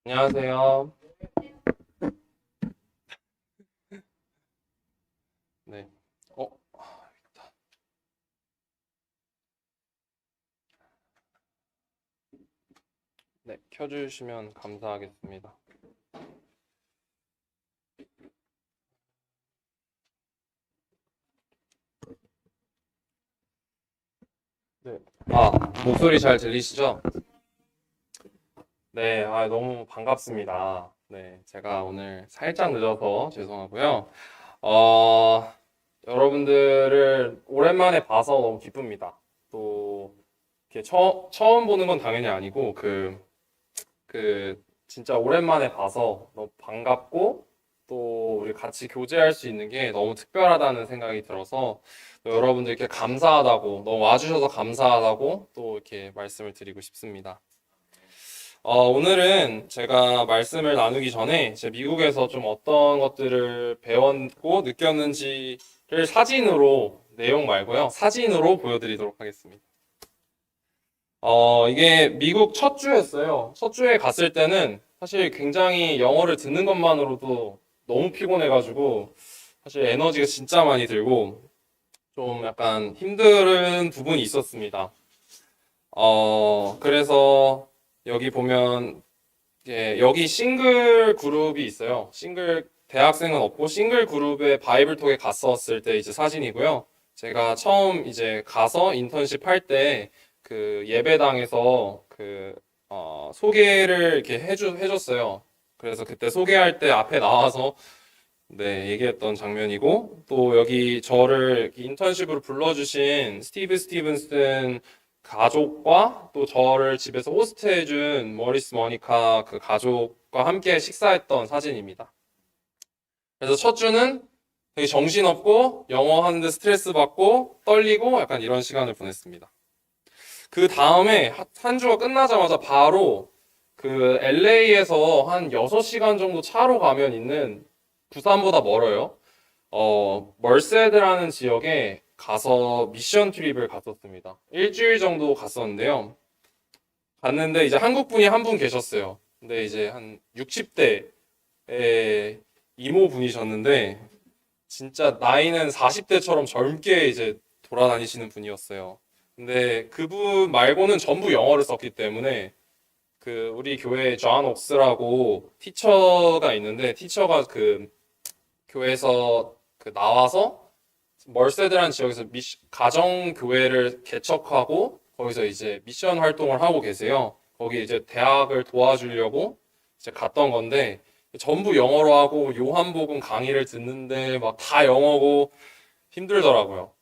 안녕하세요. 네. 어, 네. 켜주시면 감사하겠습니다. 네. 아, 목소리 잘 들리시죠? 네. 너무 반갑습니다. 네. 제가 오늘 살짝 늦어서 죄송하고요. 어, 여러분들을 오랜만에 봐서 너무 기쁩니다. 또, 이렇게 처음 보는 건 당연히 아니고, 진짜 오랜만에 봐서 너무 반갑고, 또 우리 같이 교제할 수 있는 게 너무 특별하다는 생각이 들어서 또 여러분들께 감사하다고, 너무 와주셔서 감사하다고 또 이렇게 말씀을 드리고 싶습니다. 오늘은 제가 말씀을 나누기 전에 제 미국에서 좀 어떤 것들을 배웠고 느꼈는지를 사진으로, 내용 말고요, 사진으로 보여드리도록 하겠습니다. 이게 미국 첫 주였어요. 첫 주에 갔을 때는 사실 굉장히 영어를 듣는 것만으로도 너무 피곤해가지고 사실 에너지가 진짜 많이 들고 좀 약간 힘든 부분이 있었습니다. 그래서 여기 보면 여기 싱글 그룹이 있어요. 싱글 대학생은 없고 싱글 그룹의 바이블톡에 갔었을 때 이제 사진이고요. 제가 처음 이제 가서 인턴십 할 때 그 예배당에서 소개를 이렇게 해줬어요. 그래서 그때 소개할 때 앞에 나와서 네, 얘기했던 장면이고, 또 여기 저를 인턴십으로 불러주신 스티브 스티븐슨 가족과 또 저를 집에서 호스트해준 머리스 머니카 그 가족과 함께 식사했던 사진입니다. 그래서 첫 주는 되게 정신없고 영어 하는데 스트레스 받고 떨리고 약간 이런 시간을 보냈습니다. 그 다음에 한 주가 끝나자마자 바로 그 LA에서 한 6시간 정도 차로 가면 있는, 부산보다 멀어요. 멀세드라는 지역에 가서 미션 트립을 갔었습니다. 일주일 정도 갔었는데요. 갔는데 이제 한국 분이 한 분 계셨어요. 근데 이제 한 60대의 이모 분이셨는데 진짜 나이는 40대처럼 젊게 이제 돌아다니시는 분이었어요. 근데 그분 말고는 전부 영어를 썼기 때문에 그 우리 교회에 존 옥스라고 티처가 있는데, 티처가 그 교회에서 그 나와서 멀세드라는 지역에서 가정 교회를 개척하고 거기서 이제 미션 활동을 하고 계세요. 거기 이제 대학을 도와주려고 이제 갔던 건데 전부 영어로 하고 요한복음 강의를 듣는데 막 다 영어고 힘들더라고요.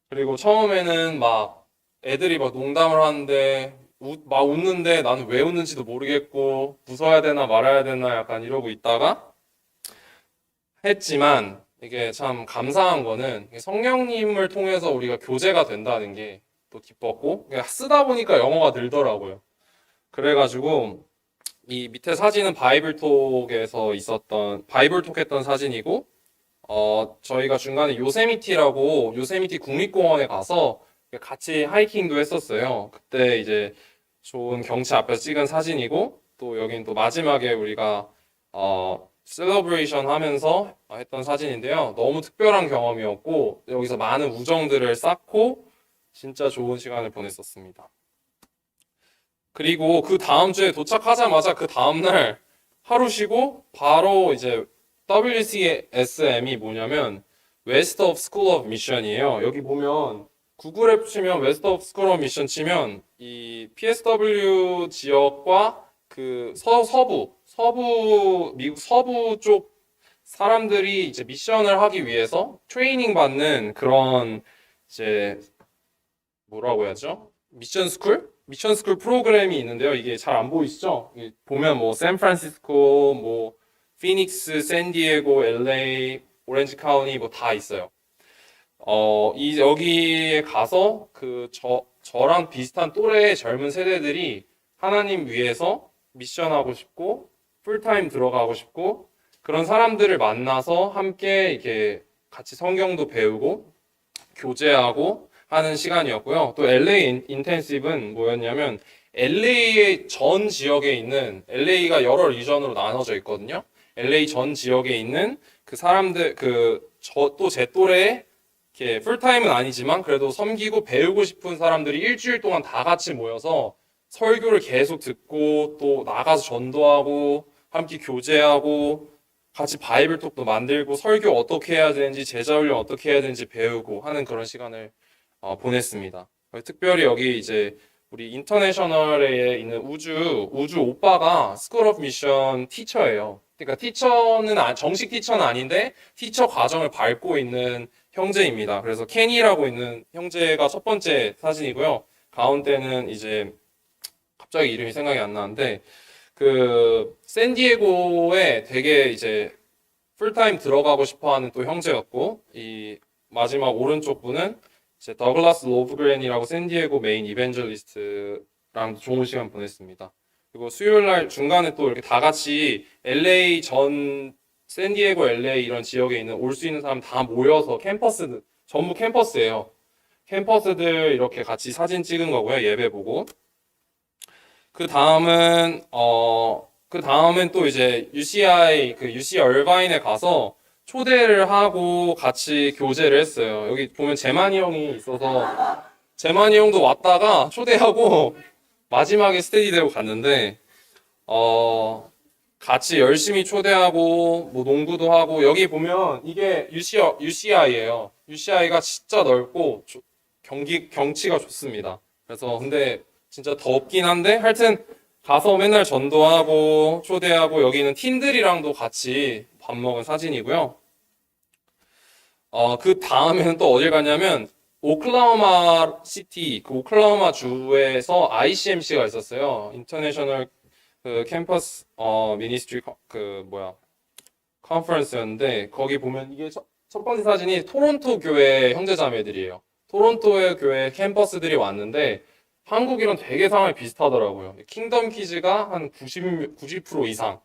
그리고 처음에는 막 애들이 막 농담을 하는데 막 웃는데 나는 왜 웃는지도 모르겠고 웃어야 되나 말아야 되나 약간 이러고 있다가 했지만, 이게 참 감사한 거는 성령님을 통해서 우리가 교제가 된다는 게 또 기뻤고, 쓰다 보니까 영어가 늘더라고요. 그래가지고 이 밑에 사진은 바이블톡 했던 사진이고, 저희가 중간에 요세미티 국립공원에 가서 같이 하이킹도 했었어요. 그때 이제 좋은 경치 앞에서 찍은 사진이고, 또 여긴 또 마지막에 우리가 셀러브레이션 하면서 했던 사진인데요. 너무 특별한 경험이었고, 여기서 많은 우정들을 쌓고 진짜 좋은 시간을 보냈었습니다. 그리고 그 다음 주에 도착하자마자 그 다음날 하루 쉬고 바로 이제 WCSM이 뭐냐면 West of School of Mission이에요. 여기 보면 구글에 치면 West of School of Mission 치면 이 PSW 지역과 그 미국 서부 쪽 사람들이 이제 미션을 하기 위해서 트레이닝 받는 그런 이제 뭐라고 해야죠? 미션 스쿨 프로그램이 있는데요. 이게 잘 안 보이시죠? 보면 뭐 샌프란시스코, 뭐 피닉스, 샌디에고, LA, 오렌지 카운티 뭐 다 있어요. 여기에 가서 저랑 비슷한 또래의 젊은 세대들이 하나님 위해서 미션하고 싶고 풀타임 들어가고 싶고 그런 사람들을 만나서 함께 이렇게 같이 성경도 배우고 교제하고 하는 시간이었고요. 또 LA 인텐시브는 뭐였냐면 LA의 전 지역에 있는, LA가 여러 리전으로 나눠져 있거든요. LA 전 지역에 있는 그 사람들, 또 제 또래, 이렇게 풀타임은 아니지만 그래도 섬기고 배우고 싶은 사람들이 일주일 동안 다 같이 모여서 설교를 계속 듣고 또 나가서 전도하고 함께 교제하고 같이 바이블톡도 만들고 설교 어떻게 해야 되는지 제자훈련 어떻게 해야 되는지 배우고 하는 그런 시간을 보냈습니다. 특별히 여기 이제 우리 인터내셔널에 있는 우주 오빠가 스쿨 오브 미션 티처예요. 그러니까 정식 티처는 아닌데 티처 과정을 밟고 있는 형제입니다. 그래서 케니라고 있는 형제가 첫 번째 사진이고요. 가운데는 이제 갑자기 이름이 생각이 안 나는데 그 샌디에고에 되게 이제 풀타임 들어가고 싶어하는 또 형제였고, 이 마지막 오른쪽 분은 이제 더글라스 로브그랜이라고 샌디에고 메인 이벤젤리스트랑 좋은 시간 보냈습니다. 그리고 수요일 날 중간에 또 이렇게 다 같이 LA 샌디에고 LA 이런 지역에 있는 올 수 있는 사람 다 모여서 전부 캠퍼스예요. 캠퍼스들 이렇게 같이 사진 찍은 거고요. 예배 보고. 그 다음은 또 이제 UC 얼바인에 가서 초대를 하고 같이 교제를 했어요. 여기 보면 재만이 형이 있어서 재만이 형도 왔다가 초대하고 마지막에 스테디 되고 갔는데, 같이 열심히 초대하고 뭐 농구도 하고, 여기 보면 이게 UCI예요. UCI가 진짜 넓고 경치가 좋습니다. 그래서 근데 진짜 덥긴 한데 하여튼 가서 맨날 전도하고 초대하고, 여기는 팀들이랑도 같이 밥 먹은 사진이고요. 그 다음에는 또 어딜 갔냐면 오클라호마 시티, 그 오클라호마 주에서 ICMC가 있었어요. 인터내셔널 캠퍼스 미니스트리 컨퍼런스였는데, 거기 보면 이게 첫 번째 사진이 토론토 교회 형제자매들이에요. 토론토의 교회 캠퍼스들이 왔는데 한국이랑 되게 상황이 비슷하더라고요. 킹덤 키즈가 한 90% 이상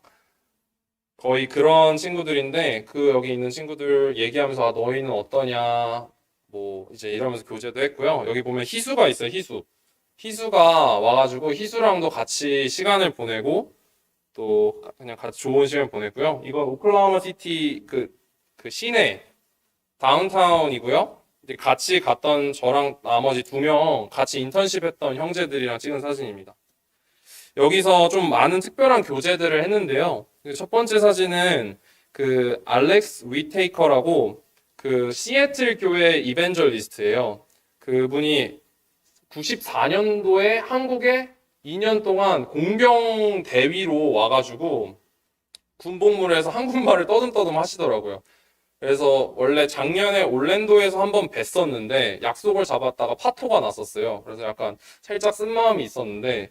거의 그런 친구들인데, 여기 있는 친구들 얘기하면서 너희는 어떠냐 뭐 이제 이러면서 교제도 했고요. 여기 보면 희수가 있어요. 희수가 와가지고 희수랑도 같이 시간을 보내고 또 그냥 같이 좋은 시간 보냈고요. 이건 오클라호마 시티 그 시내 다운타운이고요. 같이 갔던 저랑 나머지 2명 같이 인턴십 했던 형제들이랑 찍은 사진입니다. 여기서 좀 많은 특별한 교제들을 했는데요. 첫 번째 사진은 알렉스 위테이커라고 시애틀 교회 이벤젤리스트예요. 그분이 94년도에 한국에 2년 동안 공병 대위로 와가지고 군복무를 해서 한국말을 떠듬떠듬 하시더라고요. 그래서 원래 작년에 올랜도에서 한번 뵀었는데 약속을 잡았다가 파토가 났었어요. 그래서 약간 살짝 쓴마음이 있었는데,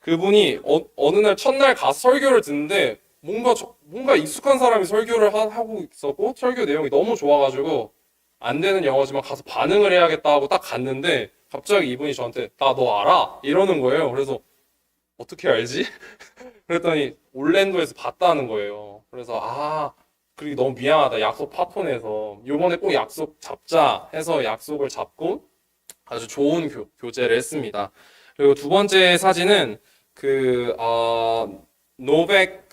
그분이 어느 날 첫날 가서 설교를 듣는데 뭔가 익숙한 사람이 설교를 하고 있었고 설교 내용이 너무 좋아가지고 안 되는 영어지만 가서 반응을 해야겠다 하고 딱 갔는데 갑자기 이분이 저한테 나 너 알아? 이러는 거예요. 그래서 어떻게 알지? 그랬더니 올랜도에서 봤다는 거예요. 그래서 그리고 너무 미안하다. 약속 파토내서 요번에 꼭 약속 잡자 해서 약속을 잡고 아주 좋은 교제를 했습니다. 그리고 두 번째 사진은 노백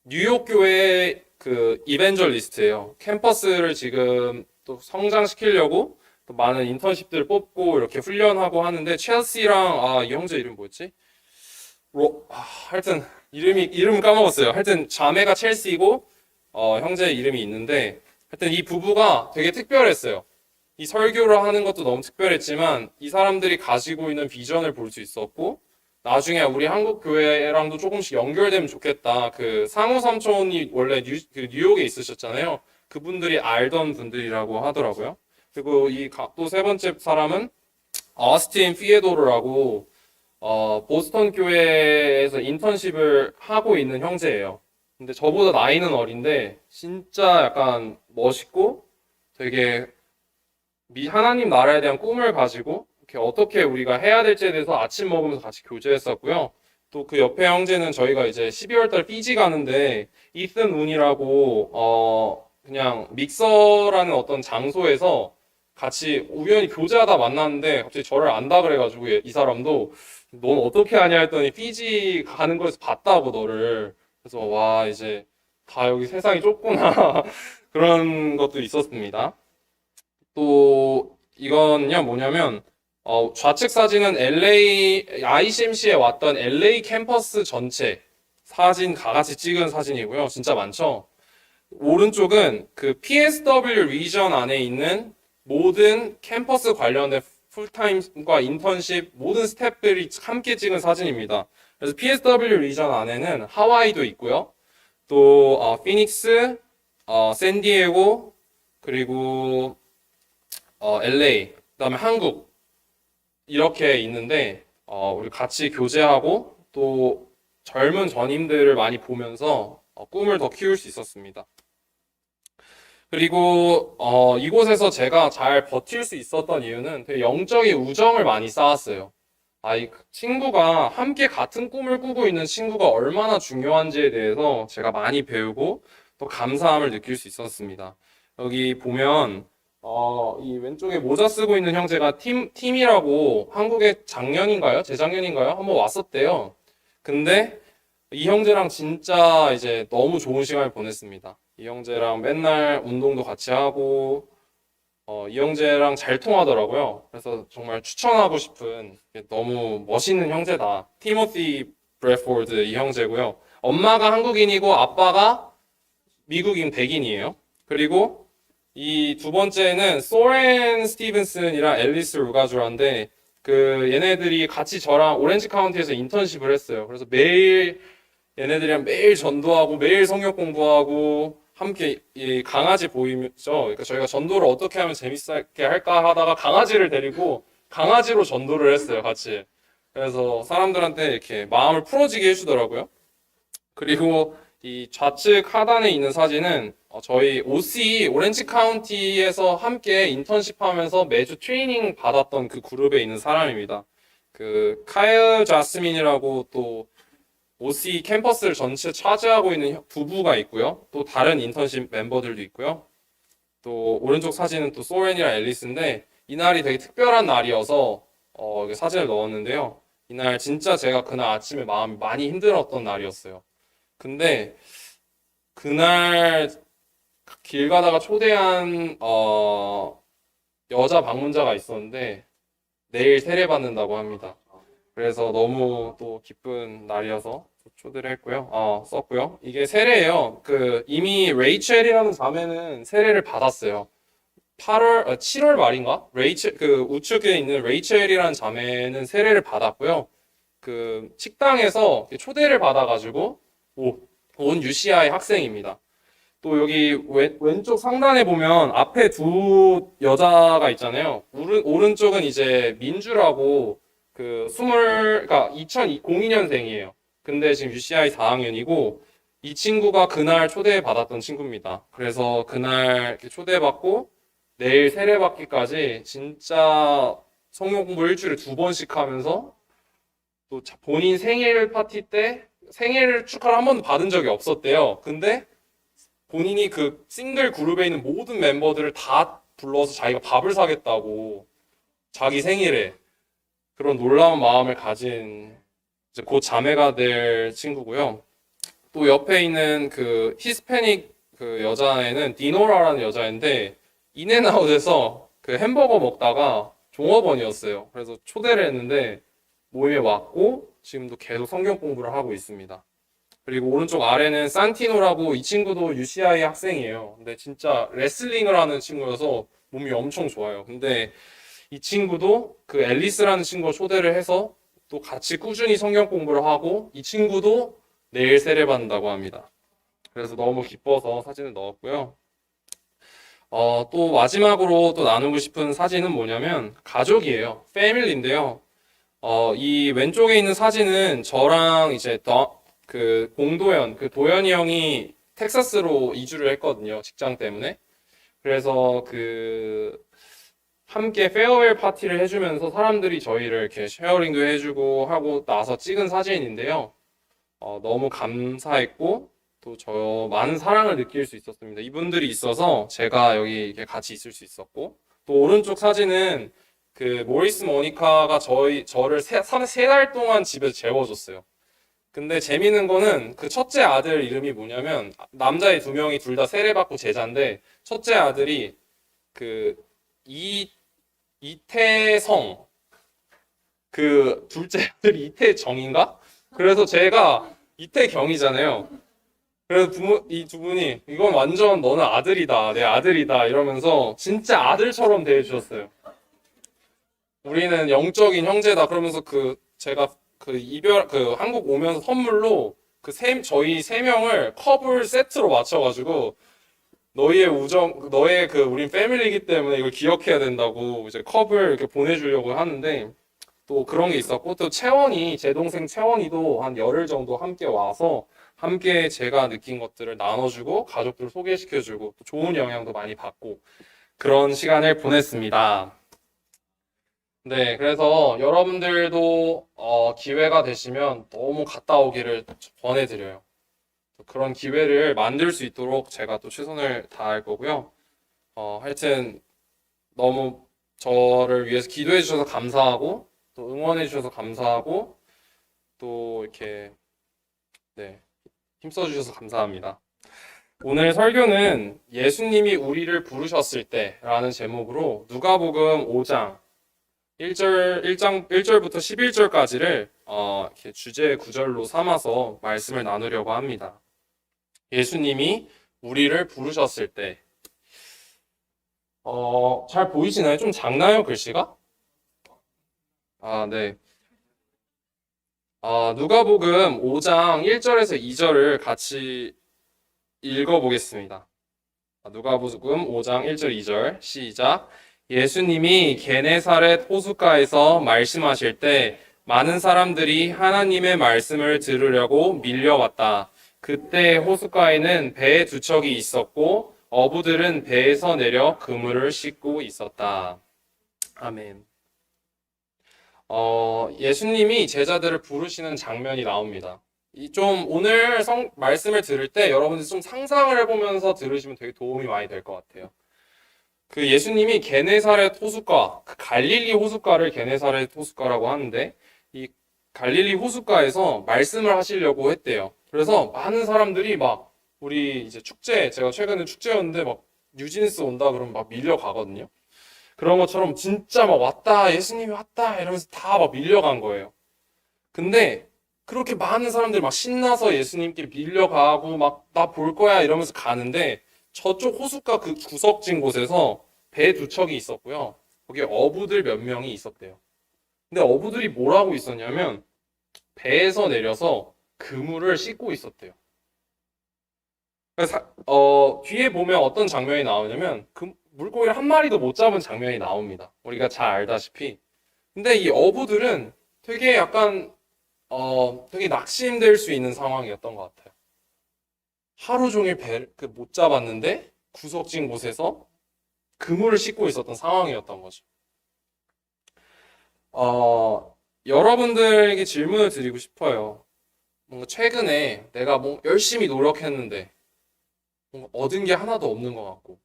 뉴욕 교회 이벤젤리스트예요. 캠퍼스를 지금 또 성장시키려고 또 많은 인턴십들 뽑고 이렇게 훈련하고 하는데, 첼시랑 이 형제 이름 뭐였지? 하여튼 이름 까먹었어요. 하여튼 자매가 첼시고 형제 이름이 있는데, 하여튼 이 부부가 되게 특별했어요. 이 설교를 하는 것도 너무 특별했지만 이 사람들이 가지고 있는 비전을 볼 수 있었고, 나중에 우리 한국 교회랑도 조금씩 연결되면 좋겠다. 상호 삼촌이 원래 뉴욕에 있으셨잖아요. 그분들이 알던 분들이라고 하더라고요. 그리고 또 세 번째 사람은 어스틴 피에도르라고 보스턴 교회에서 인턴십을 하고 있는 형제예요. 근데 저보다 나이는 어린데 진짜 약간 멋있고 되게 하나님 나라에 대한 꿈을 가지고 이렇게 어떻게 우리가 해야 될지에 대해서 아침 먹으면서 같이 교제했었고요. 또 그 옆에 형제는 저희가 이제 12월 달 피지 가는데 이슨 운이라고 그냥 믹서라는 어떤 장소에서 같이 우연히 교제하다 만났는데 갑자기 저를 안다 그래가지고 이 사람도 넌 어떻게 아냐 했더니 피지 가는 거에서 봤다고 너를. 그래서 와 이제 다 여기 세상이 좁구나 그런 것도 있었습니다. 또 이건요 뭐냐면 좌측 사진은 ICMC에 왔던 LA 캠퍼스 전체 사진 다 같이 찍은 사진이고요. 진짜 많죠? 오른쪽은 그 PSW 리전 안에 있는 모든 캠퍼스 관련된 풀타임과 인턴십 모든 스태프들이 함께 찍은 사진입니다. 그래서 PSW 리전 안에는 하와이도 있고요. 또 피닉스, 샌디에고, 그리고 LA, 그다음에 한국 이렇게 있는데 우리 같이 교제하고 또 젊은 전임들을 많이 보면서 꿈을 더 키울 수 있었습니다. 그리고 이곳에서 제가 잘 버틸 수 있었던 이유는 되게 영적인 우정을 많이 쌓았어요. 이 친구가 함께 같은 꿈을 꾸고 있는 친구가 얼마나 중요한지에 대해서 제가 많이 배우고 또 감사함을 느낄 수 있었습니다. 여기 보면 이 왼쪽에 모자 쓰고 있는 형제가 팀이라고 한국에 작년인가요? 재작년인가요? 한번 왔었대요. 근데 이 형제랑 진짜 이제 너무 좋은 시간을 보냈습니다. 이 형제랑 맨날 운동도 같이 하고, 이 형제랑 잘 통하더라고요. 그래서 정말 추천하고 싶은 너무 멋있는 형제다. 티모시 브래포드 이 형제고요. 엄마가 한국인이고 아빠가 미국인 백인이에요. 그리고 이 두 번째는 소렌 스티븐슨이랑 앨리스 루가주라인데 그 얘네들이 같이 저랑 오렌지 카운티에서 인턴십을 했어요. 그래서 매일 얘네들이랑 매일 전도하고 매일 성경 공부하고 함께 이 강아지 보이죠? 그러니까 저희가 전도를 어떻게 하면 재밌게 할까 하다가 강아지를 데리고 강아지로 전도를 했어요, 같이. 그래서 사람들한테 이렇게 마음을 풀어지게 해주더라고요. 그리고 이 좌측 하단에 있는 사진은 저희 OC 오렌지 카운티에서 함께 인턴십 하면서 매주 트레이닝 받았던 그 그룹에 있는 사람입니다. 그 카일 자스민이라고 또 OC 캠퍼스를 전체 차지하고 있는 부부가 있고요. 또 다른 인턴십 멤버들도 있고요. 또 오른쪽 사진은 또 소렌이랑 앨리스인데 이날이 되게 특별한 날이어서 사진을 넣었는데요. 이날 진짜 제가 그날 아침에 마음이 많이 힘들었던 날이었어요. 근데 그날 길 가다가 초대한 여자 방문자가 있었는데 내일 세례 받는다고 합니다. 그래서 너무 또 기쁜 날이어서 초대를 했고요. 썼고요. 이게 세례예요. 이미 레이첼이라는 자매는 세례를 받았어요. 7월 말인가? 우측에 있는 레이첼이라는 자매는 세례를 받았고요. 그 식당에서 초대를 받아가지고 온 UCI 학생입니다. 또 여기 왼쪽 상단에 보면 앞에 두 여자가 있잖아요. 오른쪽은 이제 민주라고 그러니까 2002년생이에요. 근데 지금 UCI 4학년이고 이 친구가 그날 초대받았던 친구입니다. 그래서 그날 이렇게 초대받고 내일 세례받기까지 진짜 성경 공부 일주일에 2번씩 하면서 또 본인 생일 파티 때 생일 축하를 한 번도 받은 적이 없었대요. 근데 본인이 그 싱글 그룹에 있는 모든 멤버들을 다 불러서 자기가 밥을 사겠다고 자기 생일에 그런 놀라운 마음을 가진 이제 곧 자매가 될 친구고요. 또 옆에 있는 그 히스패닉 그 여자애는 디노라라는 여자인데 인앤아웃에서 그 햄버거 먹다가 종업원이었어요. 그래서 초대를 했는데 모임에 왔고 지금도 계속 성경 공부를 하고 있습니다. 그리고 오른쪽 아래는 산티노라고 이 친구도 UCI 학생이에요. 근데 진짜 레슬링을 하는 친구여서 몸이 엄청 좋아요. 근데 이 친구도 그 앨리스라는 친구를 초대를 해서 또 같이 꾸준히 성경 공부를 하고 이 친구도 내일 세례 받는다고 합니다. 그래서 너무 기뻐서 사진을 넣었고요. 또 마지막으로 또 나누고 싶은 사진은 뭐냐면 가족이에요. 패밀리인데요. 이 왼쪽에 있는 사진은 저랑 이제 그 도현이 형이 텍사스로 이주를 했거든요. 직장 때문에. 그래서 함께 페어웰 파티를 해주면서 사람들이 저희를 이렇게 쉐어링도 해주고 하고 나서 찍은 사진인데요. 너무 감사했고 또 저 많은 사랑을 느낄 수 있었습니다. 이분들이 있어서 제가 여기 이렇게 같이 있을 수 있었고 또 오른쪽 사진은 그 모리스 모니카가 저를 세 달 동안 집에서 재워줬어요. 근데 재밌는 거는 그 첫째 아들 이름이 뭐냐면 남자애 두 명이 둘 다 세례받고 제자인데 첫째 아들이 그 이태성, 그 둘째 아들이 이태정인가? 그래서 제가 이태경이잖아요. 그래서 이 두 분이 이건 완전 너는 아들이다, 내 아들이다 이러면서 진짜 아들처럼 대해주셨어요. 우리는 영적인 형제다 그러면서 제가 한국 오면서 선물로 저희 세 명을 컵을 세트로 맞춰가지고 너희의 우정, 우린 패밀리이기 때문에 이걸 기억해야 된다고 이제 컵을 이렇게 보내주려고 하는데 또 그런 게 있었고 또 제 동생 채원이도 한 열흘 정도 함께 와서 함께 제가 느낀 것들을 나눠주고 가족들 소개시켜주고 또 좋은 영향도 많이 받고 그런 시간을 보냈습니다. 네, 그래서 여러분들도 기회가 되시면 너무 갔다 오기를 권해드려요. 그런 기회를 만들 수 있도록 제가 또 최선을 다할 거고요. 하여튼 너무 저를 위해서 기도해 주셔서 감사하고 또 응원해 주셔서 감사하고 또 이렇게 네, 힘써 주셔서 감사합니다. 오늘 설교는 예수님이 우리를 부르셨을 때라는 제목으로 누가복음 5장 1절부터 11절까지를 이렇게 주제 구절로 삼아서 말씀을 나누려고 합니다. 예수님이 우리를 부르셨을 때, 잘 보이시나요? 좀 작나요, 글씨가? 아, 네. 누가복음 5장 1절에서 2절을 같이 읽어보겠습니다. 누가복음 5장 1절 2절 시작. 예수님이 게네사렛 호숫가에서 말씀하실 때 많은 사람들이 하나님의 말씀을 들으려고 밀려왔다. 그때 호숫가에는 배 두 척이 있었고 어부들은 배에서 내려 그물을 씻고 있었다. 아멘. 예수님이 제자들을 부르시는 장면이 나옵니다. 오늘 말씀을 들을 때 여러분들 좀 상상을 해보면서 들으시면 되게 도움이 많이 될 것 같아요. 그 예수님이 게네사렛 호숫가, 그 갈릴리 호숫가를 게네사렛 호숫가라고 하는데 이 갈릴리 호숫가에서 말씀을 하시려고 했대요. 그래서 많은 사람들이 우리 이제 제가 최근에 축제였는데 뉴진스 온다 그러면 밀려가거든요. 그런 것처럼 진짜 왔다, 예수님이 왔다 이러면서 다 밀려간 거예요. 근데 그렇게 많은 사람들이 신나서 예수님께 밀려가고 나 볼 거야 이러면서 가는데 저쪽 호숫가 그 구석진 곳에서 배 두 척이 있었고요. 거기에 어부들 몇 명이 있었대요. 근데 어부들이 뭘 하고 있었냐면 배에서 내려서 그물을 씻고 있었대요. 그래서 뒤에 보면 어떤 장면이 나오냐면 그 물고기를 한 마리도 못 잡은 장면이 나옵니다. 우리가 잘 알다시피. 근데 이 어부들은 되게 약간 되게 낙심될 수 있는 상황이었던 것 같아요. 하루 종일 배를 못 잡았는데 구석진 곳에서 그물을 씻고 있었던 상황이었던 거죠. 여러분들에게 질문을 드리고 싶어요. 뭔가 최근에 내가 열심히 노력했는데 뭔가 얻은 게 하나도 없는 것 같고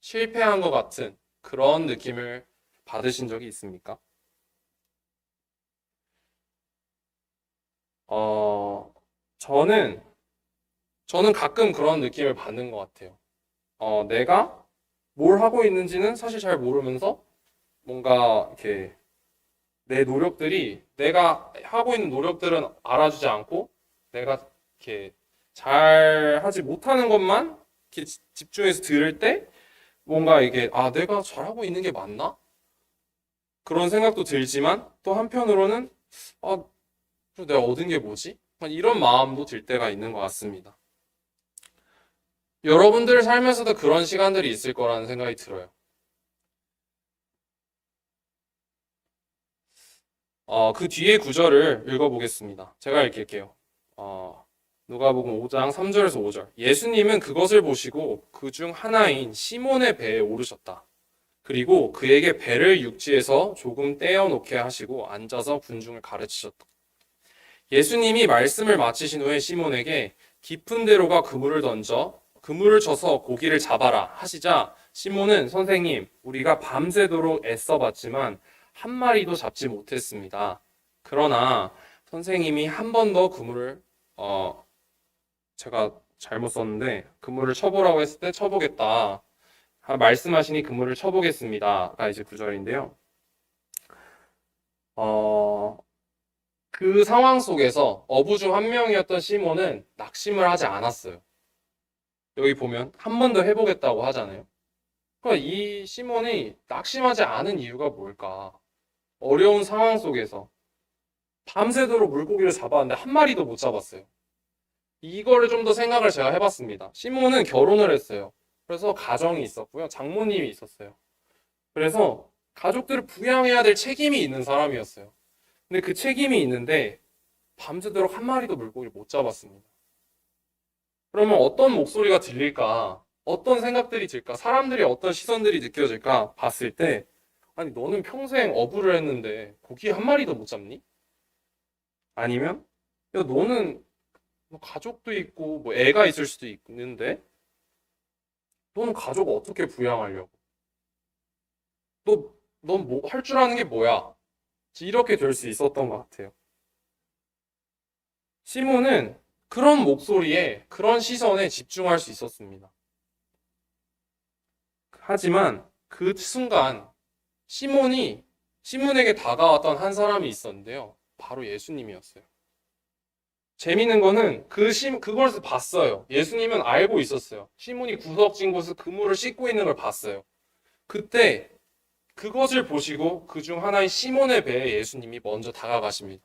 실패한 것 같은 그런 느낌을 받으신 적이 있습니까? 저는 가끔 그런 느낌을 받는 것 같아요. 내가 뭘 하고 있는지는 사실 잘 모르면서 뭔가 이렇게 내가 하고 있는 노력들은 알아주지 않고 내가 이렇게 잘 하지 못하는 것만 이렇게 집중해서 들을 때 뭔가 이게 내가 잘하고 있는 게 맞나? 그런 생각도 들지만 또 한편으로는 내가 얻은 게 뭐지? 이런 마음도 들 때가 있는 것 같습니다. 여러분들 살면서도 그런 시간들이 있을 거라는 생각이 들어요. 그 뒤에 구절을 읽어보겠습니다. 제가 읽을게요. 누가복음 5장 3절에서 5절. 예수님은 그것을 보시고 그중 하나인 시몬의 배에 오르셨다. 그리고 그에게 배를 육지에서 조금 떼어놓게 하시고 앉아서 군중을 가르치셨다. 예수님이 말씀을 마치신 후에 시몬에게 깊은 데로 가 그물을 쳐서 고기를 잡아라 하시자 시몬은 선생님, 우리가 밤새도록 애써봤지만 한 마리도 잡지 못했습니다. 그러나 선생님이 한 번 더 그물을 제가 잘못 썼는데 그물을 쳐보라고 했을 때 쳐보겠다. 말씀하시니 그물을 쳐보겠습니다가 이제 구절인데요. 그 상황 속에서 어부 중 한 명이었던 시몬은 낙심을 하지 않았어요. 여기 보면 한 번 더 해보겠다고 하잖아요. 그러니까 이 시몬이 낙심하지 않은 이유가 뭘까? 어려운 상황 속에서 밤새도록 물고기를 잡았는데 한 마리도 못 잡았어요. 이거를 좀 더 생각을 제가 해봤습니다. 시몬은 결혼을 했어요. 그래서 가정이 있었고요. 장모님이 있었어요. 그래서 가족들을 부양해야 될 책임이 있는 사람이었어요. 근데 그 책임이 있는데 밤새도록 한 마리도 물고기를 못 잡았습니다. 그러면 어떤 목소리가 들릴까? 어떤 생각들이 들까? 사람들이 어떤 시선들이 느껴질까? 봤을 때 아니 너는 평생 어부를 했는데 고기 한 마리도 못 잡니? 아니면 야 너는 뭐 가족도 있고 뭐 애가 있을 수도 있는데 너는 가족 어떻게 부양하려고? 넌 뭐 할 줄 아는 게 뭐야? 이렇게 될 수 있었던 것 같아요. 시몬은 그런 목소리에 그런 시선에 집중할 수 있었습니다. 하지만 그 순간 시몬에게 다가왔던 한 사람이 있었는데요. 바로 예수님이었어요. 재밌는 거는 그걸 봤어요. 예수님은 알고 있었어요. 시몬이 구석진 곳에서 그물을 씻고 있는 걸 봤어요. 그때 그것을 보시고 그중 하나인 시몬의 배에 예수님이 먼저 다가가십니다.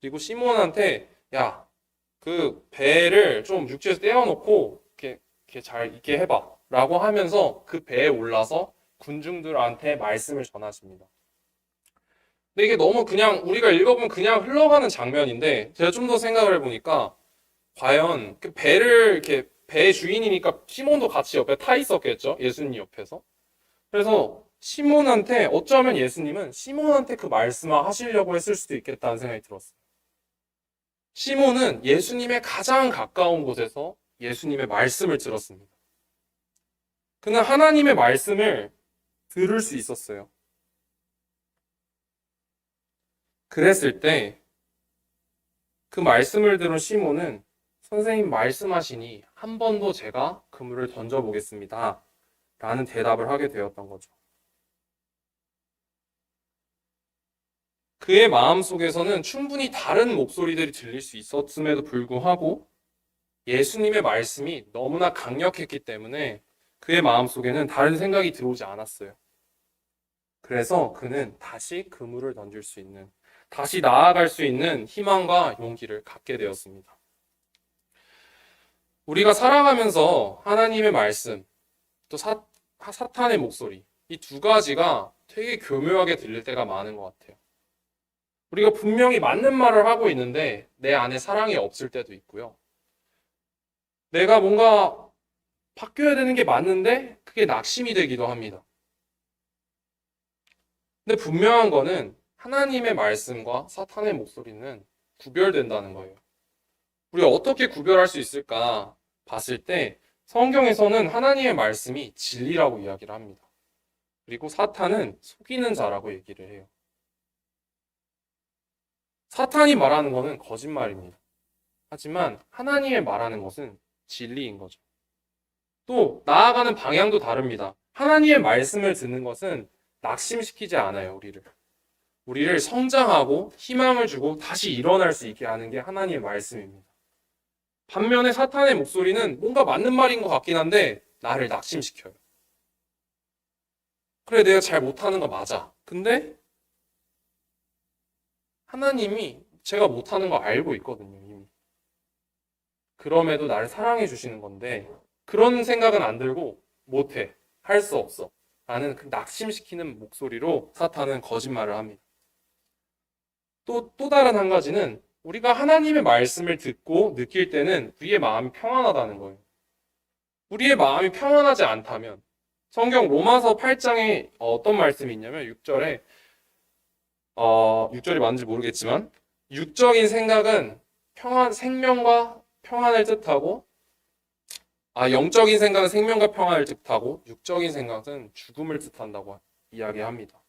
그리고 시몬한테 야, 그 배를 좀 육지에서 떼어놓고 이렇게 잘 있게 해봐 라고 하면서 그 배에 올라서 군중들한테 말씀을 전하십니다. 근데 이게 너무 그냥 우리가 읽어보면 그냥 흘러가는 장면인데 제가 좀 더 생각을 해보니까 과연 그 배를 이렇게 배의 주인이니까 시몬도 같이 옆에 타 있었겠죠? 예수님 옆에서. 그래서 시몬한테 어쩌면 예수님은 시몬한테 그 말씀을 하시려고 했을 수도 있겠다는 생각이 들었어요. 시몬은 예수님의 가장 가까운 곳에서 예수님의 말씀을 들었습니다. 그는 하나님의 말씀을 들을 수 있었어요. 그랬을 때 그 말씀을 들은 시몬은 선생님 말씀하시니 한 번 더 제가 그물을 던져보겠습니다. 라는 대답을 하게 되었던 거죠. 그의 마음속에서는 충분히 다른 목소리들이 들릴 수 있었음에도 불구하고 예수님의 말씀이 너무나 강력했기 때문에 그의 마음속에는 다른 생각이 들어오지 않았어요. 그래서 그는 다시 그물을 던질 수 있는, 다시 나아갈 수 있는 희망과 용기를 갖게 되었습니다. 우리가 살아가면서 하나님의 말씀, 또 사탄의 목소리, 이 두 가지가 되게 교묘하게 들릴 때가 많은 것 같아요. 우리가 분명히 맞는 말을 하고 있는데 내 안에 사랑이 없을 때도 있고요. 내가 뭔가 바뀌어야 되는 게 맞는데 그게 낙심이 되기도 합니다. 근데 분명한 거는 하나님의 말씀과 사탄의 목소리는 구별된다는 거예요. 우리가 어떻게 구별할 수 있을까 봤을 때 성경에서는 하나님의 말씀이 진리라고 이야기를 합니다. 그리고 사탄은 속이는 자라고 얘기를 해요. 사탄이 말하는 것은 거짓말입니다. 하지만 하나님의 말하는 것은 진리인 거죠. 또 나아가는 방향도 다릅니다. 하나님의 말씀을 듣는 것은 낙심시키지 않아요, 우리를. 우리를 성장하고 희망을 주고 다시 일어날 수 있게 하는 게 하나님의 말씀입니다. 반면에 사탄의 목소리는 뭔가 맞는 말인 것 같긴 한데 나를 낙심시켜요. 그래, 내가 잘 못하는 거 맞아. 근데 하나님이 제가 못하는 거 알고 있거든요, 이미. 그럼에도 나를 사랑해 주시는 건데 그런 생각은 안 들고 못해, 할 수 없어 라는 그 낙심시키는 목소리로 사탄은 거짓말을 합니다. 또 다른 한 가지는 우리가 하나님의 말씀을 듣고 느낄 때는 우리의 마음이 평안하다는 거예요. 우리의 마음이 평안하지 않다면 성경 로마서 8장에 어떤 말씀이 있냐면 6절에 6절이 맞는지 모르겠지만 육적인 생각은 생명과 평안을 뜻하고 영적인 생각은 생명과 평화를 뜻하고 육적인 생각은 죽음을 뜻한다고 이야기합니다.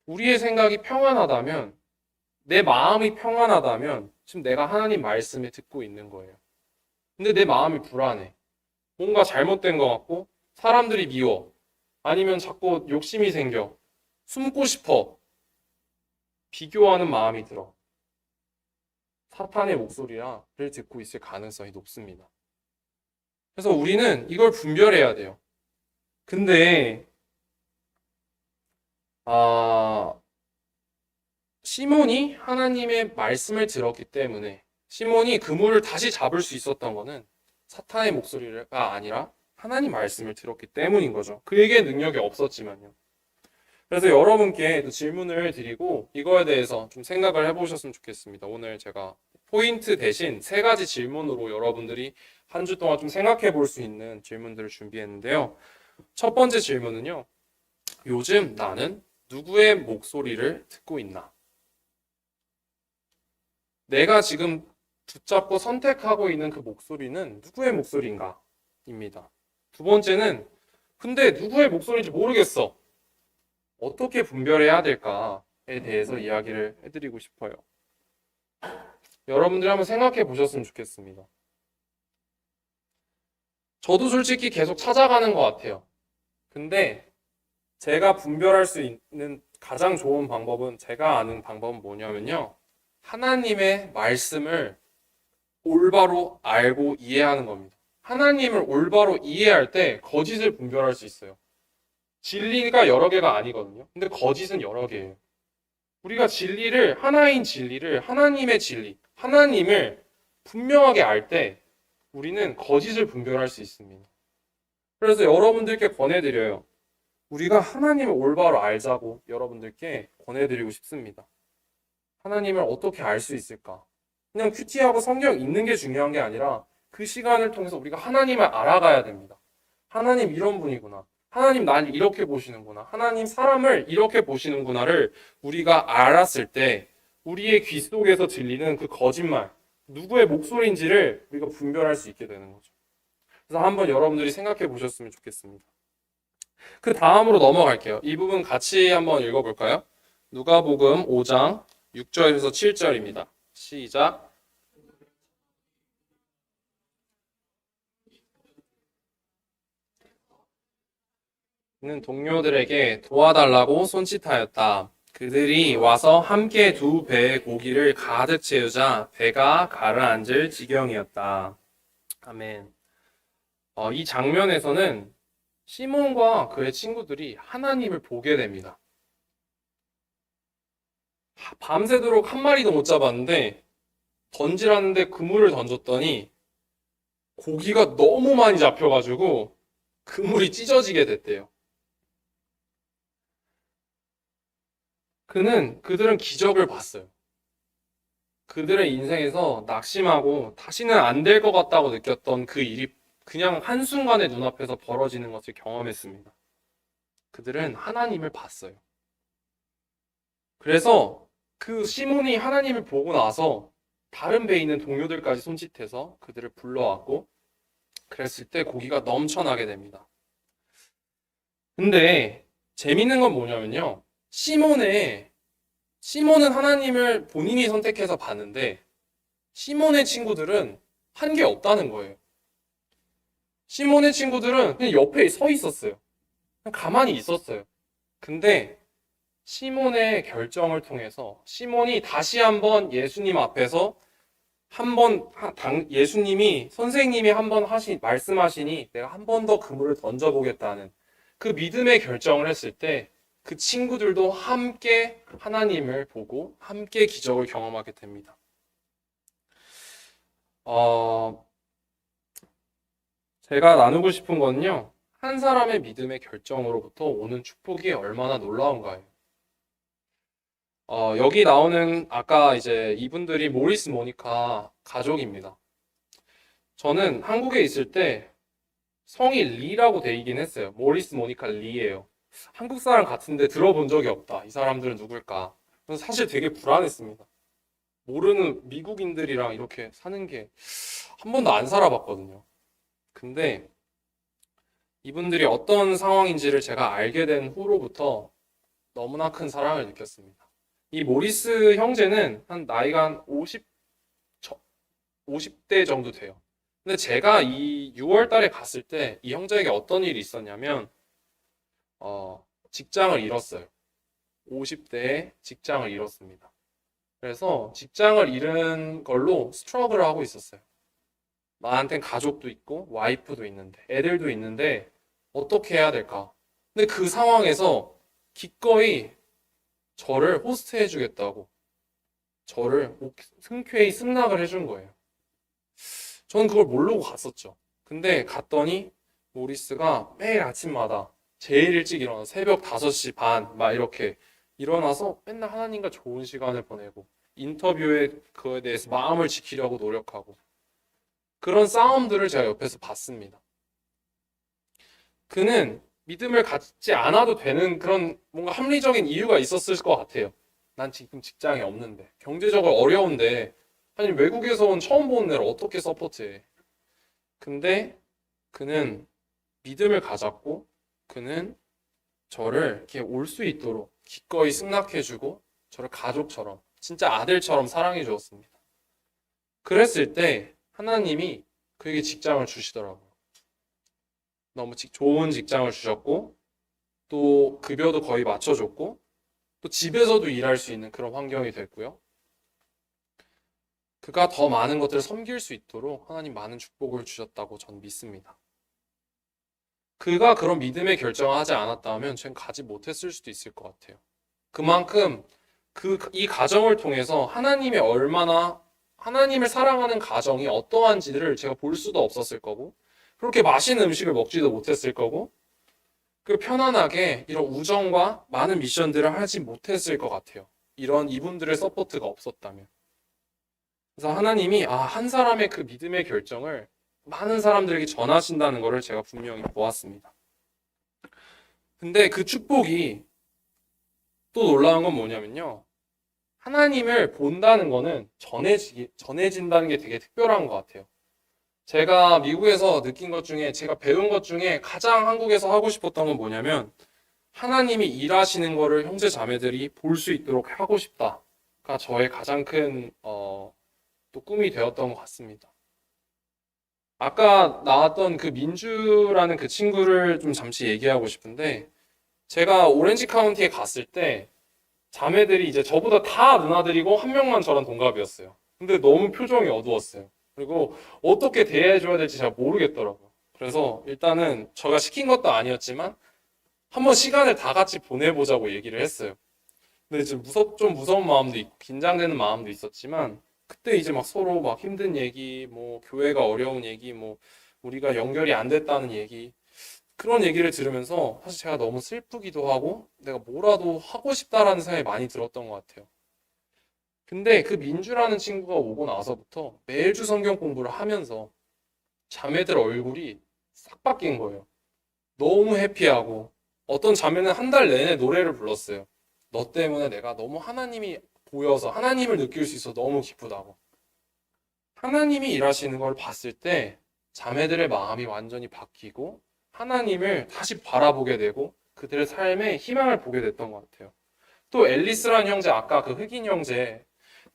우리의 생각이 평안하다면, 내 마음이 평안하다면 지금 내가 하나님 말씀을 듣고 있는 거예요. 근데 내 마음이 불안해. 뭔가 잘못된 것 같고 사람들이 미워. 아니면 자꾸 욕심이 생겨. 숨고 싶어. 비교하는 마음이 들어. 사탄의 목소리를 듣고 있을 가능성이 높습니다. 그래서 우리는 이걸 분별해야 돼요. 근데 시몬이 하나님의 말씀을 들었기 때문에 시몬이 그물을 다시 잡을 수 있었던 거는 사탄의 목소리가 아니라 하나님 말씀을 들었기 때문인 거죠. 그에게 능력이 없었지만요. 그래서 여러분께 또 질문을 드리고 이거에 대해서 좀 생각을 해보셨으면 좋겠습니다. 오늘 제가 포인트 대신 3가지 질문으로 여러분들이 한 주 동안 좀 생각해 볼 수 있는 질문들을 준비했는데요. 첫 번째 질문은요. 요즘 나는 누구의 목소리를 듣고 있나? 내가 지금 붙잡고 선택하고 있는 그 목소리는 누구의 목소리인가? 입니다. 두 번째는 근데 누구의 목소리인지 모르겠어. 어떻게 분별해야 될까에 대해서 이야기를 해드리고 싶어요. 여러분들이 한번 생각해 보셨으면 좋겠습니다. 저도 솔직히 계속 찾아가는 것 같아요. 근데 제가 분별할 수 있는 가장 좋은 방법은 제가 아는 방법은 뭐냐면요. 하나님의 말씀을 올바로 알고 이해하는 겁니다. 하나님을 올바로 이해할 때 거짓을 분별할 수 있어요. 진리가 여러 개가 아니거든요. 근데 거짓은 여러 개예요. 우리가 진리를, 하나인 진리를, 하나님의 진리, 하나님을 분명하게 알 때 우리는 거짓을 분별할 수 있습니다. 그래서 여러분들께 권해드려요. 우리가 하나님을 올바로 알자고 여러분들께 권해드리고 싶습니다. 하나님을 어떻게 알 수 있을까? 그냥 큐티하고 성경 읽는 게 중요한 게 아니라 그 시간을 통해서 우리가 하나님을 알아가야 됩니다. 하나님 이런 분이구나. 하나님 날 이렇게 보시는구나. 하나님 사람을 이렇게 보시는구나를 우리가 알았을 때 우리의 귀 속에서 들리는 그 거짓말, 누구의 목소리인지를 우리가 분별할 수 있게 되는 거죠. 그래서 한번 여러분들이 생각해 보셨으면 좋겠습니다. 그 다음으로 넘어갈게요. 이 부분 같이 한번 읽어볼까요? 누가복음 5장 6절에서 7절입니다. 시작. 는 동료들에게 도와달라고 손짓하였다. 그들이 와서 함께 2배의 고기를 가득 채우자 배가 가라앉을 지경이었다. 아멘. 이 장면에서는 시몬과 그의 친구들이 하나님을 보게 됩니다. 밤새도록 한 마리도 못 잡았는데 던지라는데 그물을 던졌더니 고기가 너무 많이 잡혀가지고 그물이 찢어지게 됐대요. 그들은 기적을 봤어요. 그들의 인생에서 낙심하고 다시는 안 될 것 같다고 느꼈던 그 일이 그냥 한순간에 눈앞에서 벌어지는 것을 경험했습니다. 그들은 하나님을 봤어요. 그래서 그 시몬이 하나님을 보고 나서 다른 배에 있는 동료들까지 손짓해서 그들을 불러왔고 그랬을 때 고기가 넘쳐나게 됩니다. 근데 재밌는 건 뭐냐면요. 시몬은 하나님을 본인이 선택해서 봤는데 시몬의 친구들은 한 게 없다는 거예요. 시몬의 친구들은 그냥 옆에 서 있었어요. 그냥 가만히 있었어요. 근데 시몬의 결정을 통해서 시몬이 다시 한번 예수님 앞에서 예수님이 선생님이 한번 말씀하시니 내가 한 번 더 그물을 던져보겠다는 그 믿음의 결정을 했을 때 그 친구들도 함께 하나님을 보고 함께 기적을 경험하게 됩니다. 제가 나누고 싶은 건요. 한 사람의 믿음의 결정으로부터 오는 축복이 얼마나 놀라운가요. 여기 나오는 아까 이제 이분들이 모리스 모니카 가족입니다. 저는 한국에 있을 때 성이 리라고 돼 있긴 했어요. 모리스 모니카 리예요. 한국 사람 같은데 들어본 적이 없다. 이 사람들은 누굴까? 그래서 사실 되게 불안했습니다. 모르는 미국인들이랑 이렇게 사는 게 한 번도 안 살아봤거든요. 근데 이분들이 어떤 상황인지를 제가 알게 된 후로부터 너무나 큰 사랑을 느꼈습니다. 이 모리스 형제는 한 나이가 한 50대 정도 돼요. 근데 제가 이 6월 달에 갔을 때 이 형제에게 어떤 일이 있었냐면, 직장을 잃었어요. 50대에 직장을 잃었습니다. 그래서 직장을 잃은 걸로 스트러글을 하고 있었어요. 나한텐 가족도 있고 와이프도 있는데 애들도 있는데 어떻게 해야 될까? 근데 그 상황에서 기꺼이 저를 호스트 해주겠다고 저를 흔쾌히 승낙을 해준 거예요. 저는 그걸 모르고 갔었죠. 근데 갔더니 모리스가 매일 아침마다 제일 일찍 일어나 새벽 5시 반 막 이렇게 일어나서 맨날 하나님과 좋은 시간을 보내고 인터뷰에 그거에 대해서 마음을 지키려고 노력하고 그런 싸움들을 제가 옆에서 봤습니다. 그는 믿음을 갖지 않아도 되는 그런 뭔가 합리적인 이유가 있었을 것 같아요. 난 지금 직장이 없는데 경제적으로 어려운데 아니 외국에서 온 처음 보는 애를 어떻게 서포트해. 근데 그는 믿음을 가졌고 그는 저를 이렇게 올 수 있도록 기꺼이 승낙해주고 저를 가족처럼 진짜 아들처럼 사랑해 주었습니다. 그랬을 때 하나님이 그에게 직장을 주시더라고요. 너무 좋은 직장을 주셨고 또 급여도 거의 맞춰줬고 또 집에서도 일할 수 있는 그런 환경이 됐고요. 그가 더 많은 것들을 섬길 수 있도록 하나님 많은 축복을 주셨다고 저는 믿습니다. 그가 그런 믿음의 결정을 하지 않았다면 전 가지 못했을 수도 있을 것 같아요. 그만큼 이 가정을 통해서 하나님이 얼마나 하나님을 사랑하는 가정이 어떠한지를 제가 볼 수도 없었을 거고 그렇게 맛있는 음식을 먹지도 못했을 거고 그 편안하게 이런 우정과 많은 미션들을 하지 못했을 것 같아요. 이런 이분들의 서포트가 없었다면. 그래서 하나님이 한 사람의 그 믿음의 결정을 많은 사람들에게 전하신다는 것을 제가 분명히 보았습니다. 근데 그 축복이 또 놀라운 건 뭐냐면요. 하나님을 본다는 거는 전해진다는 게 되게 특별한 것 같아요. 제가 미국에서 느낀 것 중에 제가 배운 것 중에 가장 한국에서 하고 싶었던 건 뭐냐면 하나님이 일하시는 거를 형제 자매들이 볼 수 있도록 하고 싶다가 저의 가장 큰 또 꿈이 되었던 것 같습니다. 아까 나왔던 그 민주라는 그 친구를 좀 잠시 얘기하고 싶은데 제가 오렌지 카운티에 갔을 때 자매들이 이제 저보다 다 누나들이고 한 명만 저랑 동갑이었어요. 근데 너무 표정이 어두웠어요. 그리고 어떻게 대해줘야 될지 잘 모르겠더라고요. 그래서 일단은 제가 시킨 것도 아니었지만 한번 시간을 다 같이 보내보자고 얘기를 했어요. 근데 이제 좀 무서운 마음도 있고 긴장되는 마음도 있었지만 그때 이제 막 서로 막 힘든 얘기, 뭐 교회가 어려운 얘기, 뭐 우리가 연결이 안 됐다는 얘기 그런 얘기를 들으면서 사실 제가 너무 슬프기도 하고 내가 뭐라도 하고 싶다라는 생각이 많이 들었던 것 같아요. 근데 그 민주라는 친구가 오고 나서부터 매주 성경 공부를 하면서 자매들 얼굴이 싹 바뀐 거예요. 너무 해피하고 어떤 자매는 한 달 내내 노래를 불렀어요. 너 때문에 내가 너무 하나님이 보여서 하나님을 느낄 수 있어서 너무 기쁘다고. 하나님이 일하시는 걸 봤을 때 자매들의 마음이 완전히 바뀌고 하나님을 다시 바라보게 되고 그들의 삶에 희망을 보게 됐던 것 같아요. 또 앨리스라는 형제, 아까 그 흑인 형제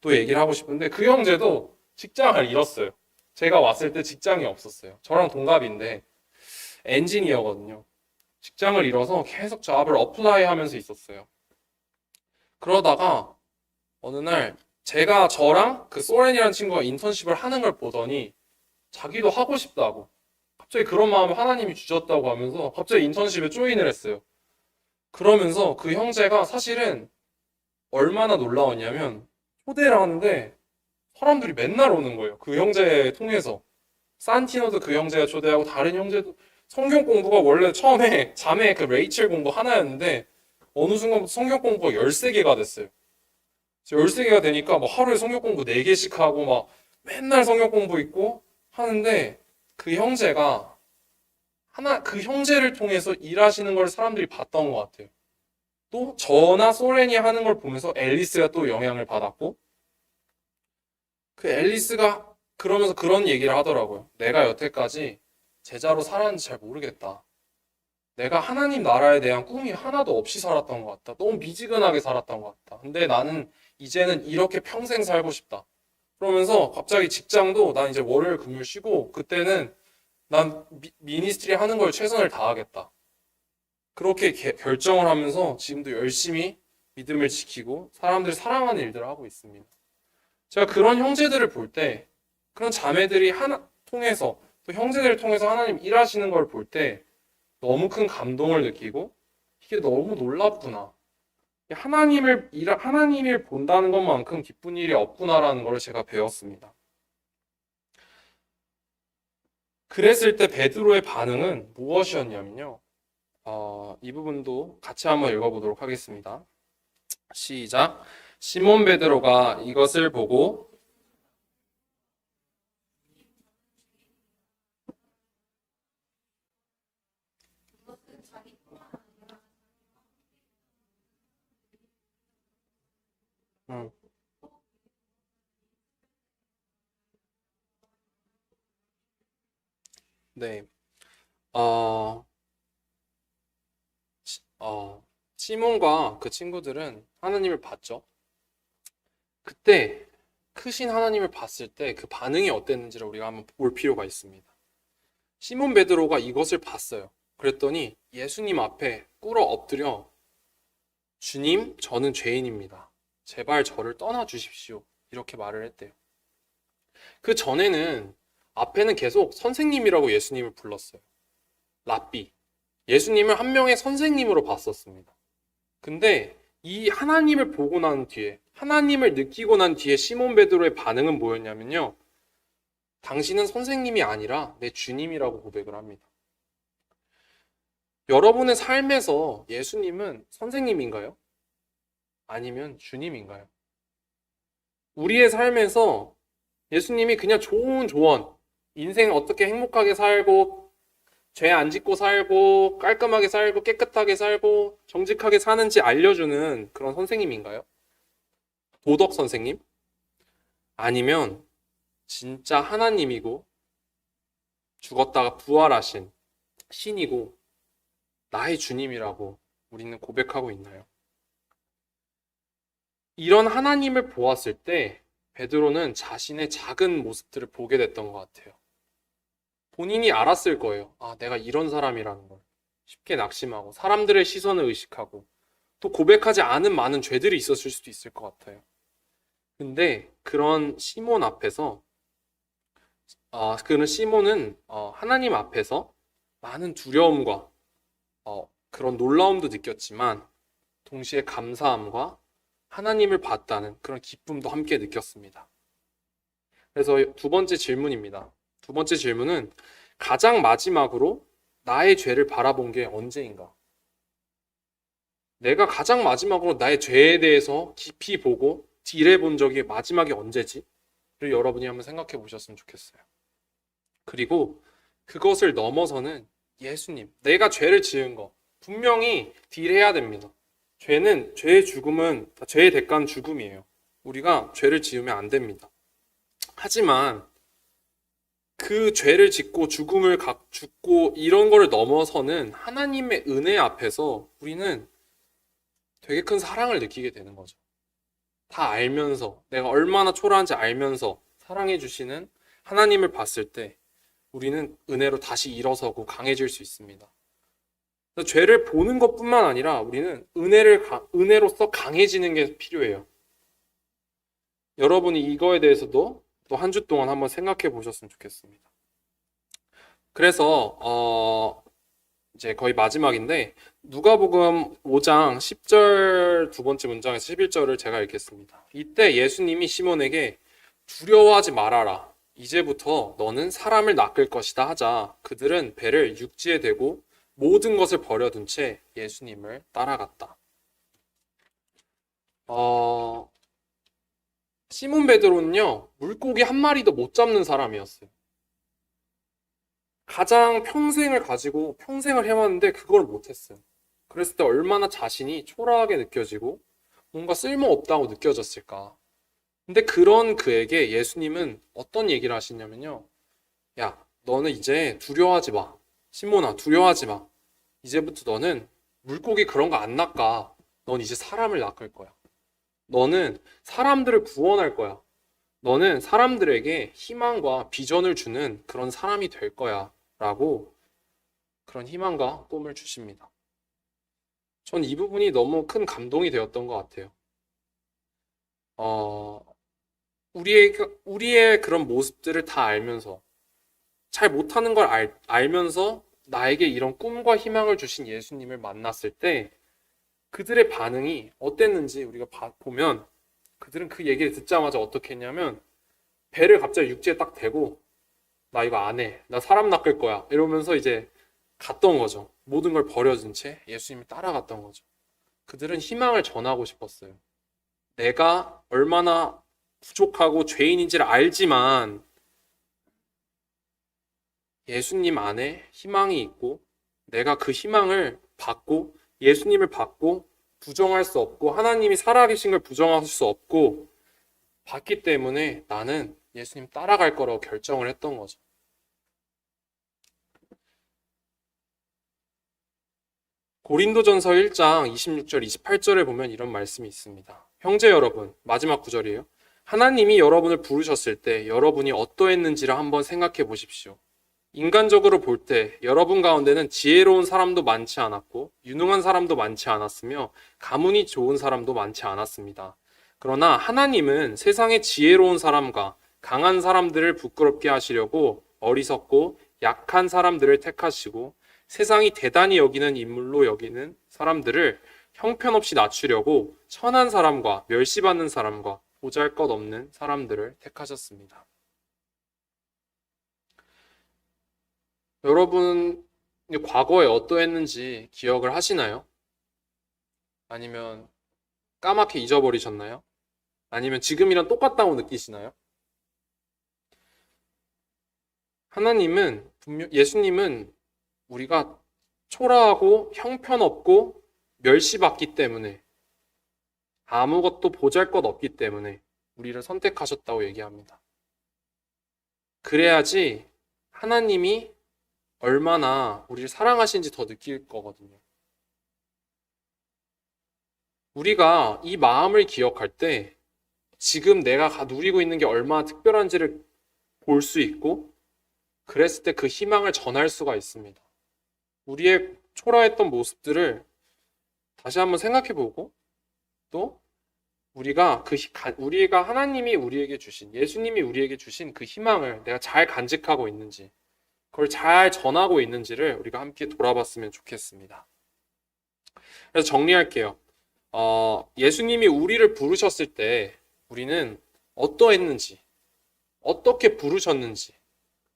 또 얘기를 하고 싶은데 그 형제도 직장을 잃었어요. 제가 왔을 때 직장이 없었어요. 저랑 동갑인데 엔지니어거든요. 직장을 잃어서 계속 잡을 어플라이 하면서 있었어요. 그러다가 어느 날 제가 저랑 그 소렌이라는 친구가 인턴십을 하는 걸 보더니 자기도 하고 싶다고 갑자기 그런 마음을 하나님이 주셨다고 하면서 갑자기 인턴십에 조인을 했어요. 그러면서 그 형제가 사실은 얼마나 놀라웠냐면 초대를 하는데 사람들이 맨날 오는 거예요. 그 형제 통해서. 산티노도 그 형제가 초대하고 다른 형제도 성경 공부가 원래 처음에 자매 그 레이첼 공부 하나였는데 어느 순간부터 성경 공부가 13개가 됐어요. 13개가 되니까 뭐 하루에 성경 공부 4개씩 하고 막 맨날 성경 공부 있고 하는데 그 형제가 그 형제를 통해서 일하시는 걸 사람들이 봤던 것 같아요. 또 저나 소렌이 하는 걸 보면서 앨리스가 또 영향을 받았고 그 앨리스가 그러면서 그런 얘기를 하더라고요. 내가 여태까지 제자로 살았는지 잘 모르겠다. 내가 하나님 나라에 대한 꿈이 하나도 없이 살았던 것 같다. 너무 미지근하게 살았던 것 같다. 근데 나는 이제는 이렇게 평생 살고 싶다. 그러면서 갑자기 직장도 난 이제 월요일 금요일 쉬고 그때는 난 미니스트리 하는 걸 최선을 다하겠다. 그렇게 결정을 하면서 지금도 열심히 믿음을 지키고 사람들을 사랑하는 일들을 하고 있습니다. 제가 그런 형제들을 볼 때, 그런 자매들이 하나 통해서 또 형제들을 통해서 하나님 일하시는 걸 볼 때 너무 큰 감동을 느끼고 이게 너무 놀랍구나. 하나님을 본다는 것만큼 기쁜 일이 없구나라는 걸 제가 배웠습니다. 그랬을 때 베드로의 반응은 무엇이었냐면요. 이 부분도 같이 한번 읽어보도록 하겠습니다. 시작. 시몬 베드로가 이것을 보고 음, 네. 어, 시몬과 그 친구들은 하나님을 봤죠. 그때 크신 하나님을 봤을 때 그 반응이 어땠는지를 우리가 한번 볼 필요가 있습니다. 시몬 베드로가 이것을 봤어요. 그랬더니 예수님 앞에 꿇어 엎드려 주님, 저는 죄인입니다. 제발 저를 떠나 주십시오. 이렇게 말을 했대요. 그 전에는 앞에는 계속 선생님이라고 예수님을 불렀어요. 랍비. 예수님을 한 명의 선생님으로 봤었습니다. 근데 이 하나님을 보고 난 뒤에, 하나님을 느끼고 난 뒤에 시몬 베드로의 반응은 뭐였냐면요. 당신은 선생님이 아니라 내 주님이라고 고백을 합니다. 여러분의 삶에서 예수님은 선생님인가요? 아니면 주님인가요? 우리의 삶에서 예수님이 그냥 좋은 조언, 인생 어떻게 행복하게 살고, 죄 안 짓고 살고, 깔끔하게 살고, 깨끗하게 살고, 정직하게 사는지 알려주는 그런 선생님인가요? 도덕 선생님? 아니면 진짜 하나님이고, 죽었다가 부활하신 신이고, 나의 주님이라고 우리는 고백하고 있나요? 이런 하나님을 보았을 때 베드로는 자신의 작은 모습들을 보게 됐던 것 같아요. 본인이 알았을 거예요. 아, 내가 이런 사람이라는 걸. 쉽게 낙심하고 사람들의 시선을 의식하고 또 고백하지 않은 많은 죄들이 있었을 수도 있을 것 같아요. 근데 그런 시몬 앞에서 그런 시몬은 하나님 앞에서 많은 두려움과 그런 놀라움도 느꼈지만 동시에 감사함과 하나님을 봤다는 그런 기쁨도 함께 느꼈습니다. 그래서 두 번째 질문입니다. 두 번째 질문은 가장 마지막으로 나의 죄를 바라본 게 언제인가? 내가 가장 마지막으로 나의 죄에 대해서 깊이 보고 딜해 본 적이 마지막이 언제지? 를 여러분이 한번 생각해 보셨으면 좋겠어요. 그리고 그것을 넘어서는 예수님, 내가 죄를 지은 거 분명히 딜해야 됩니다. 죄의 죽음은, 죄의 대가는 죽음이에요. 우리가 죄를 지으면 안 됩니다. 하지만 그 죄를 짓고 죽고 이런 거를 넘어서는 하나님의 은혜 앞에서 우리는 되게 큰 사랑을 느끼게 되는 거죠. 다 알면서, 내가 얼마나 초라한지 알면서 사랑해 주시는 하나님을 봤을 때 우리는 은혜로 다시 일어서고 강해질 수 있습니다. 죄를 보는 것뿐만 아니라 우리는 은혜로서 강해지는 게 필요해요. 여러분이 이거에 대해서도 또 한 주 동안 한번 생각해 보셨으면 좋겠습니다. 그래서 이제 거의 마지막인데 누가복음 5장 10절 두 번째 문장에서 11절을 제가 읽겠습니다. 이때 예수님이 시몬에게 두려워하지 말아라. 이제부터 너는 사람을 낚을 것이다 하자 그들은 배를 육지에 대고 모든 것을 버려둔 채 예수님을 따라갔다. 시몬 베드로는요, 물고기 한 마리도 못 잡는 사람이었어요. 가장 평생을 가지고 평생을 해왔는데 그걸 못했어요. 그랬을 때 얼마나 자신이 초라하게 느껴지고 뭔가 쓸모없다고 느껴졌을까. 근데 그런 그에게 예수님은 어떤 얘기를 하시냐면요. 야, 너는 이제 두려워하지 마. 시몬아, 두려워하지 마. 이제부터 너는 물고기 그런 거 안 낚아. 넌 이제 사람을 낚을 거야. 너는 사람들을 구원할 거야. 너는 사람들에게 희망과 비전을 주는 그런 사람이 될 거야. 라고 그런 희망과 꿈을 주십니다. 전 이 부분이 너무 큰 감동이 되었던 것 같아요. 어, 우리의 그런 모습들을 다 알면서, 잘 못하는 걸 알면서 나에게 이런 꿈과 희망을 주신 예수님을 만났을 때 그들의 반응이 어땠는지 우리가 보면 그들은 그 얘기를 듣자마자 어떻게 했냐면 배를 갑자기 육지에 딱 대고 나 이거 안 해. 나 사람 낚을 거야. 이러면서 이제 갔던 거죠. 모든 걸 버려진 채 예수님이 따라갔던 거죠. 그들은 희망을 전하고 싶었어요. 내가 얼마나 부족하고 죄인인지를 알지만 예수님 안에 희망이 있고 내가 그 희망을 받고 예수님을 받고 부정할 수 없고 하나님이 살아계신 걸 부정할 수 없고 봤기 때문에 나는 예수님 따라갈 거라고 결정을 했던 거죠. 고린도전서 1장 26절 28절에 보면 이런 말씀이 있습니다. 형제 여러분, 마지막 구절이에요. 하나님이 여러분을 부르셨을 때 여러분이 어떠했는지를 한번 생각해 보십시오. 인간적으로 볼 때 여러분 가운데는 지혜로운 사람도 많지 않았고 유능한 사람도 많지 않았으며 가문이 좋은 사람도 많지 않았습니다. 그러나 하나님은 세상의 지혜로운 사람과 강한 사람들을 부끄럽게 하시려고 어리석고 약한 사람들을 택하시고 세상이 대단히 여기는 인물로 여기는 사람들을 형편없이 낮추려고 천한 사람과 멸시받는 사람과 보잘것없는 사람들을 택하셨습니다. 여러분 과거에 어떠했는지 기억을 하시나요? 아니면 까맣게 잊어버리셨나요? 아니면 지금이랑 똑같다고 느끼시나요? 예수님은 우리가 초라하고 형편없고 멸시받기 때문에 아무것도 보잘것없기 때문에 우리를 선택하셨다고 얘기합니다. 그래야지 하나님이 얼마나 우리를 사랑하시는지 더 느낄 거거든요. 우리가 이 마음을 기억할 때 지금 내가 누리고 있는 게 얼마나 특별한지를 볼 수 있고 그랬을 때 그 희망을 전할 수가 있습니다. 우리의 초라했던 모습들을 다시 한번 생각해보고 또 우리가 하나님이 우리에게 주신 예수님이 우리에게 주신 그 희망을 내가 잘 간직하고 있는지 그걸 잘 전하고 있는지를 우리가 함께 돌아봤으면 좋겠습니다. 그래서 정리할게요. 예수님이 우리를 부르셨을 때 우리는 어떠했는지, 어떻게 부르셨는지,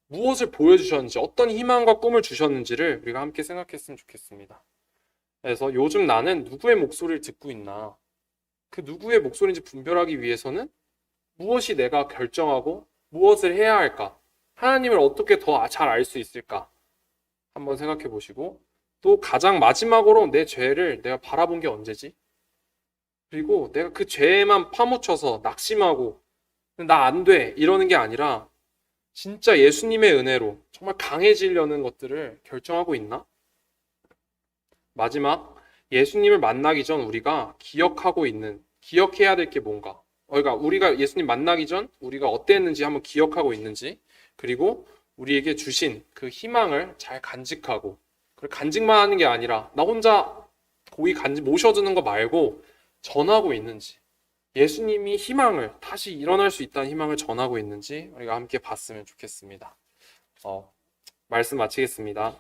무엇을 보여주셨는지, 어떤 희망과 꿈을 주셨는지를 우리가 함께 생각했으면 좋겠습니다. 그래서 요즘 나는 누구의 목소리를 듣고 있나, 그 누구의 목소리인지 분별하기 위해서는 무엇이 내가 결정하고 무엇을 해야 할까, 하나님을 어떻게 더 잘 알 수 있을까 한번 생각해 보시고 또 가장 마지막으로 내 죄를 내가 바라본 게 언제지? 그리고 내가 그 죄에만 파묻혀서 낙심하고 나 안 돼 이러는 게 아니라 진짜 예수님의 은혜로 정말 강해지려는 것들을 결정하고 있나? 마지막 예수님을 만나기 전 우리가 기억해야 될 게 뭔가? 그러니까 우리가 예수님 만나기 전 우리가 어땠는지 한번 기억하고 있는지 그리고 우리에게 주신 그 희망을 잘 간직하고 그걸 간직만 하는 게 아니라 나 혼자 고이 모셔두는 거 말고 전하고 있는지 예수님이 희망을 다시 일어날 수 있다는 희망을 전하고 있는지 우리가 함께 봤으면 좋겠습니다. 말씀 마치겠습니다.